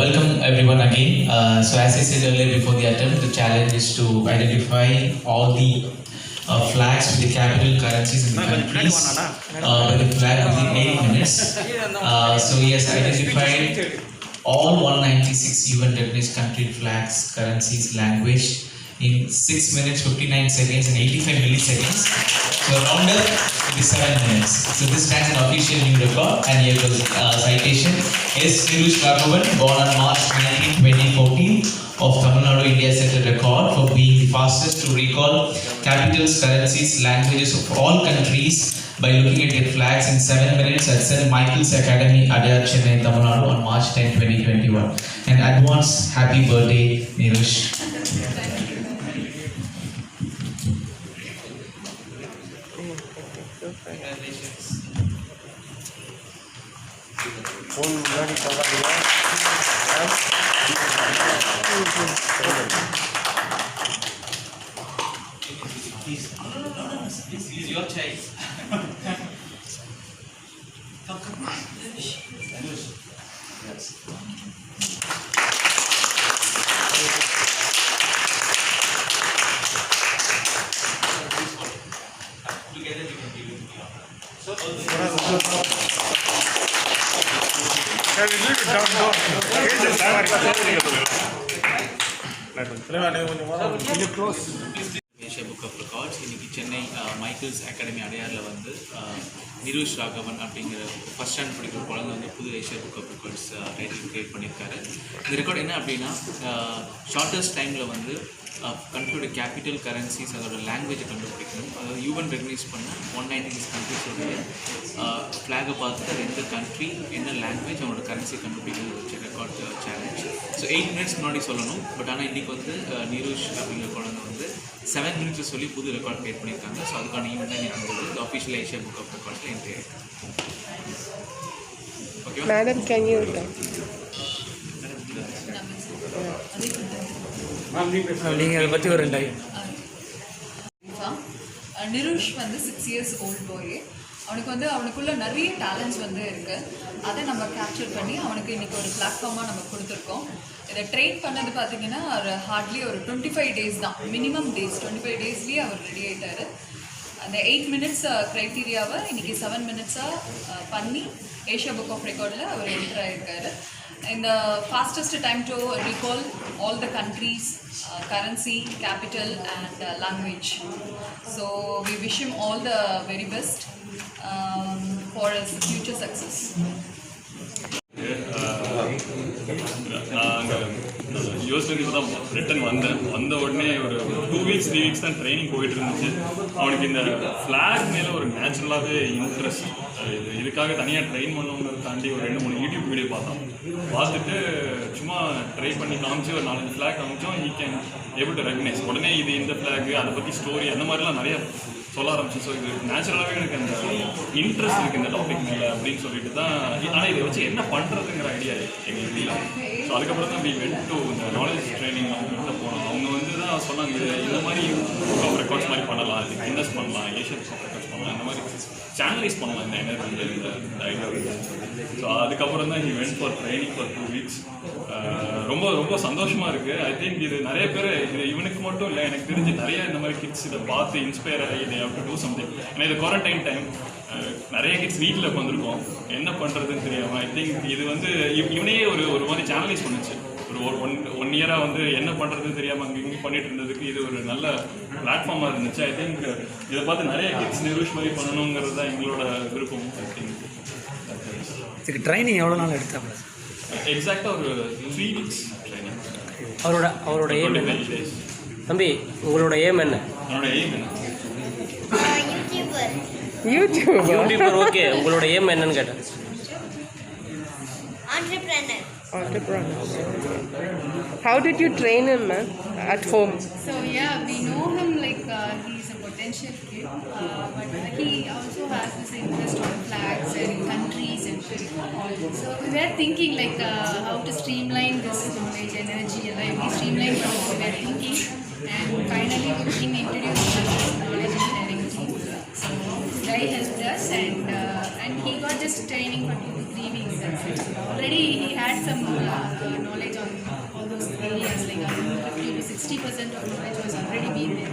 Welcome everyone again. So as I said earlier before the attempt, the challenge is to identify all the flags with the capital currencies in the countries with the flag within 8 minutes. So he has identified all 196 UN recognized country flags, currencies, language in 6 minutes, 59 seconds and 85 milliseconds. So round up it is 7 minutes. So this stands an official new record, and here goes citation. S. Nirush Raghavan, born on March 19, 2014 of Tamil Nadu, India, set a record for being the fastest to recall capitals, currencies, languages of all countries by looking at their flags in 7 minutes at St. Michael's Academy, Adyar, Chennai, Tamil Nadu on March 10, 2021. And advance happy birthday, Nirush. This is your child. Come. Yes. Together we can give it to you. So, can we leave it down? Asia Book of Records இன்னைக்கு Chennai Michael's academy அடையாரில் வந்து நிருஷ் ராகவன் அப்படிங்கிற first standard படிக்கிற குழந்தை வந்து புது Asia book of records title create பண்ணியிருக்காரு. இந்த record என்ன அப்படின்னா ஷார்ட்டஸ்ட் டைமில் வந்து கண்ட்ரியோட கேபிட்டல் கரன்சிஸ் அதோட லாங்குவேஜை கண்டுபிடிக்கணும். அதாவது யூஎன் ரெகனைஸ் பண்ண 196 கண்ட்ரிஸோடைய ஃப்ளாகை பார்த்துட்டு அது எந்த கண்ட்ரி என்ன லாங்குவேஜ் அவனோட கரன்சி கண்டுபிடிக்கணும் வச்ச ரெக்கார்ட் சேலஞ்ச். ஸோ 8 மினிட்ஸ் முன்னாடி சொல்லணும். பட் ஆனால் இன்றைக்கி வந்து நிருஷ் அப்படிங்கிற குழந்தை வந்து 7 மினிட்ஸ் சொல்லி புது ரெக்கார்ட் கிரியேட் பண்ணியிருக்காங்க. ஸோ அதுக்கான ஈவெண்ட் தான் எனக்கு வந்து இந்த அஃபிஷியல் ஏஷியா புக் ஆஃப் ரெக்கார்ட்ஸில் என்ட்ரி ஆகிருக்கு. ஓகே மேடம், கேன் யூ நீங்கள் அதை பற்றி ஒரு 2 நிருஷ் வந்து 6 years old boy. அவனுக்கு வந்து அவனுக்குள்ள நிறைய டேலண்ட்ஸ் வந்து இருக்குது. அதை நம்ம கேப்சர் பண்ணி அவனுக்கு இன்றைக்கி ஒரு பிளாட்ஃபார்மாக நம்ம கொடுத்துருக்கோம். இதை ட்ரெயின் பண்ணது பார்த்திங்கன்னா ஹார்ட்லி ஒரு 25 days தான், மினிமம் டேஸ். 25 daysலேயே அவர் ரெடி ஆகிட்டார். அந்த 8 minutes க்ரைட்டீரியாவை இன்றைக்கி 7 minutes-ஆக பண்ணி ஏஷியா புக் ஆஃப் ரெக்கார்டில் அவர் என்டர் ஆகியிருக்காரு. இந்த fastest time to recall all the countries, currency, capital and language. So we wish him all the very best for his future success. நான் யோசிச்சு இப்போ தான் ரிட்டன் வந்த உடனே ஒரு 2 weeks 3 weeks தான் ட்ரைனிங் போயிட்டு இருந்துச்சு. அவனுக்கு இந்த ஃப்ளாக் மேலே ஒரு நேச்சுரலாகவே இன்ட்ரெஸ்ட். இதுக்காக தனியாக ட்ரெயின் பண்ணவங்கிறத தாண்டி ஒரு 2-3 யூடியூப் வீடியோ பார்த்துட்டு சும்மா ட்ரை பண்ணி காமிச்சு ஒரு 4-5 ஃப்ளாக் காமிச்சோம். He can able to recognise. உடனே இது இந்த ஃப்ளாக், அதை பற்றி ஸ்டோரி, அந்த மாதிரிலாம் நிறைய சொல்ல ஆரம்பிச்சு. ஸோ இது நேச்சுரலாகவே எனக்கு அந்த இன்ட்ரெஸ்ட் இருக்குது இந்த டாபிக் மேலே அப்படின்னு சொல்லிட்டு தான். ஆனால் இதை வச்சு என்ன பண்ணுறதுங்கிற ஐடியா எங்களுக்கு இல்லை. ஸோ அதுக்கப்புறம் தான் வி வென்ட் டு இந்த நாலேஜ் ட்ரைனிங் அவங்ககிட்ட போனோம். அவங்க வந்து தான் சொன்னாங்க, இது இந்த மாதிரி புக் ஆஃப் ரெக்கார்ட்ஸ் மாதிரி பண்ணலாம், இதுக்கு இன்வெஸ்ட் பண்ணலாம், ஏஷியன் புக் ஆஃப் ரெக்கார்ட்ஸ் பண்ணலாம், இந்த மாதிரி சேனலைஸ் பண்ணலாம் இந்த எனர்ஜி இந்த ஐடியா. ஸோ அதுக்கப்புறம் தான் he went for training for 2 weeks. ரொம்ப ரொம்ப சந்தோஷமாக இருக்குது. ஐ திங்க் இது நிறைய பேர், இது இவனுக்கு மட்டும் இல்லை, எனக்கு தெரிஞ்சு நிறைய இந்த மாதிரி கிட்ஸ் இதை பார்த்து இன்ஸ்பயர் ஆகி இதை ஹேவ் டு டூ சம்திங். ஏன்னா இது குவாரண்டைன் டைம், நிறைய கிட்ஸ் வீட்டில் உட்காந்துருக்கோம், என்ன பண்ணுறதுன்னு தெரியாமல். ஐ திங்க் இது வந்து இவனையே ஒரு மாதிரி சேனலைஸ் பண்ணுச்சு. ஒரு 1 year வந்து என்ன பண்ணுறதுன்னு தெரியாமல் அங்கே இங்கே பண்ணிட்டு இருந்ததுக்கு இது ஒரு நல்ல பிளாட்ஃபார்மாக இருந்துச்சு. ஐ திங்க் இதை பார்த்து நிறைய கிட்ஸ் நிருஷ் மாதிரி பண்ணணுங்கிறது தான் எங்களோட விருப்பம். ஐ திங்க் இதுக்கு ட்ரைனிங் எவ்வளோ நாள் எடுத்தாங்க? எக்ஸாக்டாக ஒரு 3 weeks ட்ரைனிங். அவரோட எய்ம் என்ன தம்பி? உங்களோட எய்ம் என்ன? என்னோட எய்ம் என்ன? யூடியூபர். ஓகே, உங்களோட எய்ம் என்னன்னு கேட்டேன். entrepreneur. How did you train him, man, at home? So yeah, we know him like he's a potential kid, but he also has this interest on flags and countries and all. So we were thinking like how to streamline this knowledge, energy, and like we streamline what we were thinking, and finally we can introduce this knowledge and energy. So guy helped us, and and he got just training for 2 to 3 weeks. That's it. Already he had some knowledge on all those areas, like 50 to 60% of knowledge was already been there.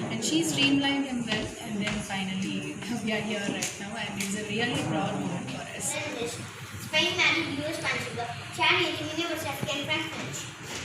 And she streamlined him well, and then finally we are here right now, and it's a really proud moment for us. Spain married US Spanish. Chad eliminated was African French.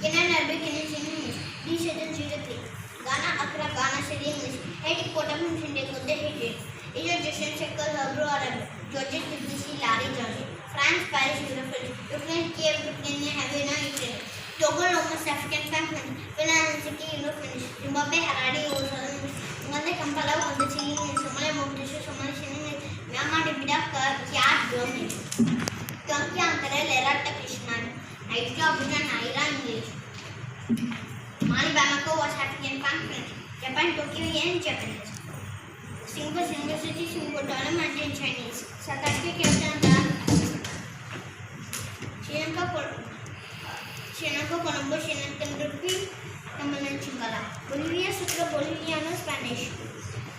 Kenan Arabic English. These agents use a click. Ghana Accra Ghana City English. Haiti Potamus India Kode Haiti. Egypt Justin Shekel Hebrew Arabic. Georgia Tbilisi Larry Georgia. France Paris Europe. Ukraine Kiev Ukraine Havana Ukraine. Togo Lomas African French. Finland City Europe French. Zimbabwe Harare Ocean. Uganda Kampala Uganda Chile Somalia Mogadishu Somalia Chile. Myanmar Dibida Chad Germany. Turkey Ankara Lerata Krishnan. Nigeria Abuja Naira English. Mali Bamako was African French. Japan Tokyo and Japanese. Singapore City Singapore dollar Mandarin Chinese. South Africa Cape Town Sri Lanka Colombo Sri Lankan Rupee Tamalan Chingala. Bolivia Sucre Boliviano Spanish.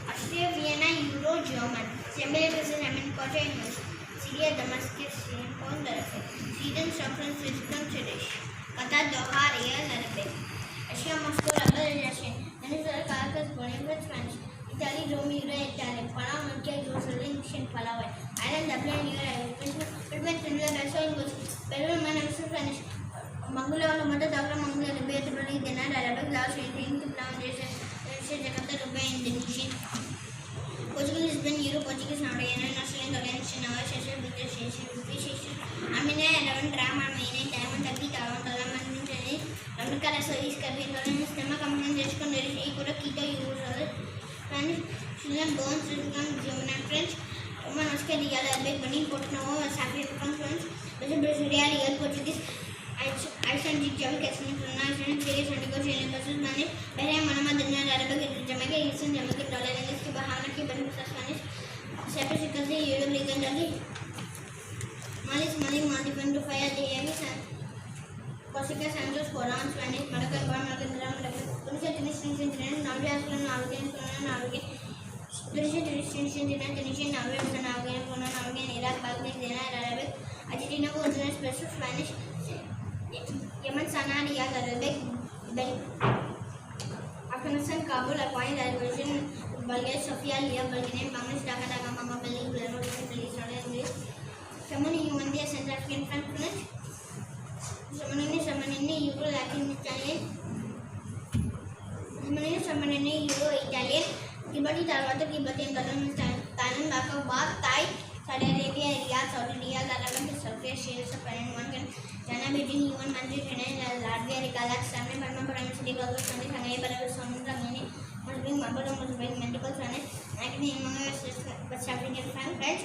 Austria Vienna Euro German. Zambia Brazil Cotta English. Syria Damascus Singapore Arabic. Sweden San Francisco Swedish. Qatar Doha Real Arabic. Russia Moscow Rubber Russian. Venezuela Caracas Bolivia Spanish. Italy Rome Euro Italian. Panama Monaco Jerusalem Russian Palawan. Ireland Dublin Euro Philippines Finland Russia English. Peru Manchester Spanish. Mongolia Mother Dagla Mongolia Arabic Italy Dinar Arabic Laos Indian Bangladesh Jakarta Dubai Indonesian. Portuguese Lisbon Euro Portuguese Norwegian Australian Australian Nova Seychelles British Seychelles British Seychelles Armenia 11 Drama Armenia Diamond Turkey Taiwan Taiwan Chinese America Service Caribbean Taiwan Sistema Company Jessica Nerish Ecuador Quito Euro Spanish Sri Lanka Burns Sri Lanka German and French Oman Oscar Real Arabic Benin Porto Novo West African French Brazil Real Portuguese Icelandic German Catholic Icelandic Syria Santiago Chile Spanish Bahrain Manama Dinar Arabic Jamaica Eastern Jamaica Dollar English Bahama Cuban Spanish Cyprus Euro Legal Dali Mali Maldives to Fire the Heavy Corsica Santos Koran Spanish Madagascar Madagascar Tunisia Tunisian Norway Norway Tunisian Norway Iraq Bangladesh Dinar Arabic Argentina Original Special Spanish Yemen Sanaa Riyadh Arabic Afghanistan Kabul Appoint Azerbaijan Bulgaria Sofia Liya Bulgarian Bangladesh Dhaka Dhaka Mama Bali Belarus Israel English Samani India Central African French Samani Euro Latin Italian Samani Euro Italian Kibati Tarwata Kibati Thailand Baka Bath Thai Saudi Arabia Riyadh Saudi Riyadh Arabic Sofia shares of parent one can China Beijing Yuan Mandarin China Latvia Kazakhstan Panama Prime City Gulf Sunday Shanghai Belarus Sonata Mini must bring Mabado must bring medical Spanish acne among West African French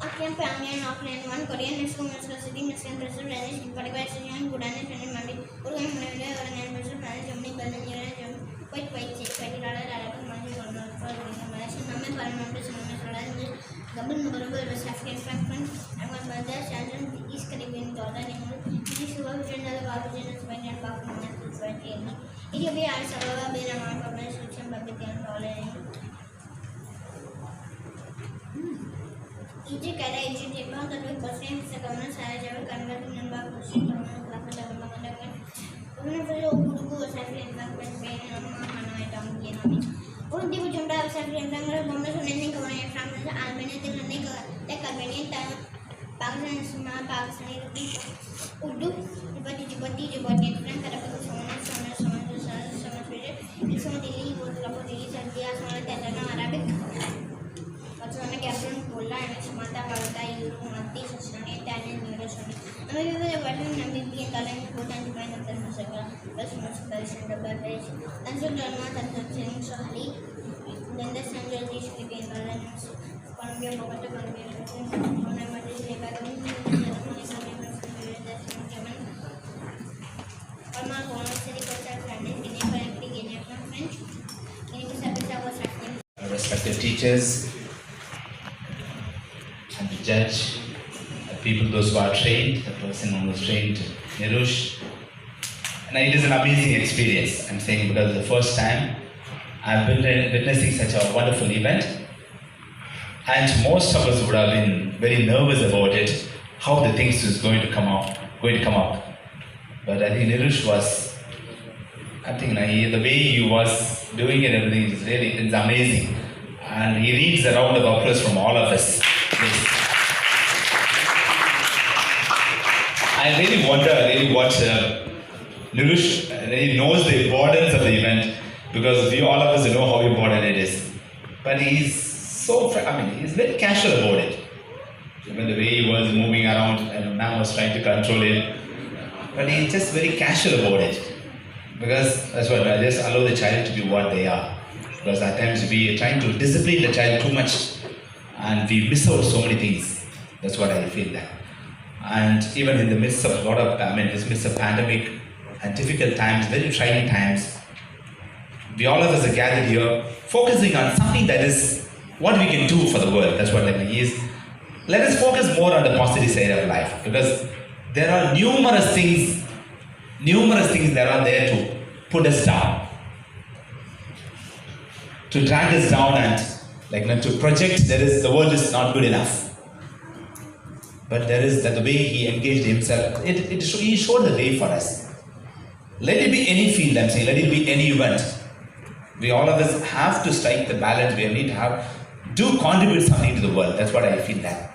Akian Pyongyang Auckland one Korean Mexico Mexico City Mexican President Spanish Paraguay Syrian Bhutan Spanish Mandi Uruguay Montevideo Uruguayan President Spanish Germany Berlin United Germany White Czech Arabic Mandi Malaysia Namen Parliament English Double Global West African French Bangladesh and East Caribbean Jordan English British Supervision of the Barbados Spain and Pakistan Spain Ethiopia Addis Ababa Beirut Publish Republic and Dollar Egypt Canada Egypt Japan the Bosnian Herzegovina Sarajevo converting number of Russian Urugu West African French Spain and Hanoi Down Urdu Jumda West African French Bonus and Ending Government France Albania Albanian Pakistan Pakistani Urdu Djibouti French Arabic Somalia Delhi Delhi India Somalia Arabic Botswana Cameroon Poland and Sumatra Malta Euro Maltese Estonia Italian Euro America the Western Namibia Thailand Bhutan Japan and Tanzania West Malaysia Bangladesh Tanzania Tanzania Somali then the Central East Caribbean Islands Colombia Bogota Colombia Respected teachers and the judge, the people, those who are trained, the person who was trained, Nirush. And it is an amazing experience. I'm saying because the first time I've been witnessing such a wonderful event. And most of us would have been very nervous about it, how the things is going to come up. But I think Nirush was, the way he was doing it, everything is really, it's amazing. And he needs a round of applause from all of us. Yes. I really wonder what Nirush really knows the importance of the event, because we all of us know how important it is. But he's he's very casual about it. Even the way he was moving around, and Ma'am was trying to control him. But he's just very casual about it. Because that's what I just allow the child to be what they are. Because at times we are trying to discipline the child too much and we miss out so many things. That's what I feel that. And even in the midst of this midst of pandemic and difficult times, very trying times, we all of us are gathered here focusing on something that is what we can do for the world. That's what it is. Let us focus more on the positive side of life, because there are numerous things that are there to put us down, to drag us down, and to project the world is not good enough. But there is that the way he engaged himself, he showed the way for us. Let it be any field, I'm saying, let it be any event. We all of us have to strike the balance. We need to contribute something to the world. That's what I feel that.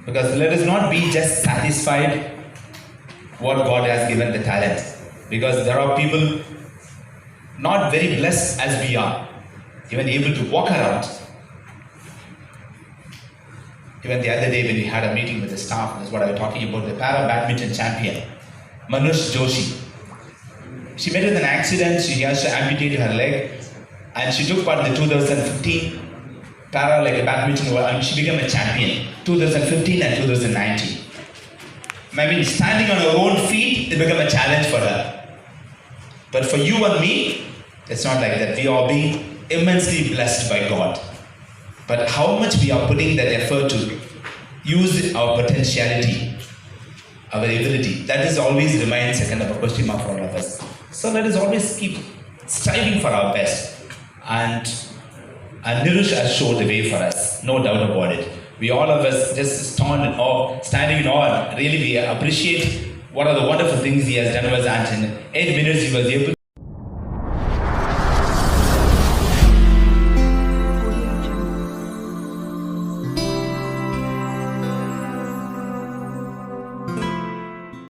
Because let us not be just satisfied what God has given the talent. Because there are people not very blessed as we are, even able to walk around. Even the other day when we had a meeting with the staff, that's what I was talking about, the para badminton champion, Manush Joshi. She met with an accident, she has to amputate her leg, and she took part in the 2015 para badminton, and she became a champion, 2015 and 2019. Standing on her own feet, it became a challenge for her. But for you and me, it's not like that. We are being immensely blessed by God. But how much we are putting that effort to use our potentiality, our ability, that is always remains a kind of a question mark for all of us. So let us always keep striving for our best. And Nirush has showed the way for us, no doubt about it. We all of us just standing in awe. Really, we appreciate what are the wonderful things he has done with us. And in 8 minutes, he was able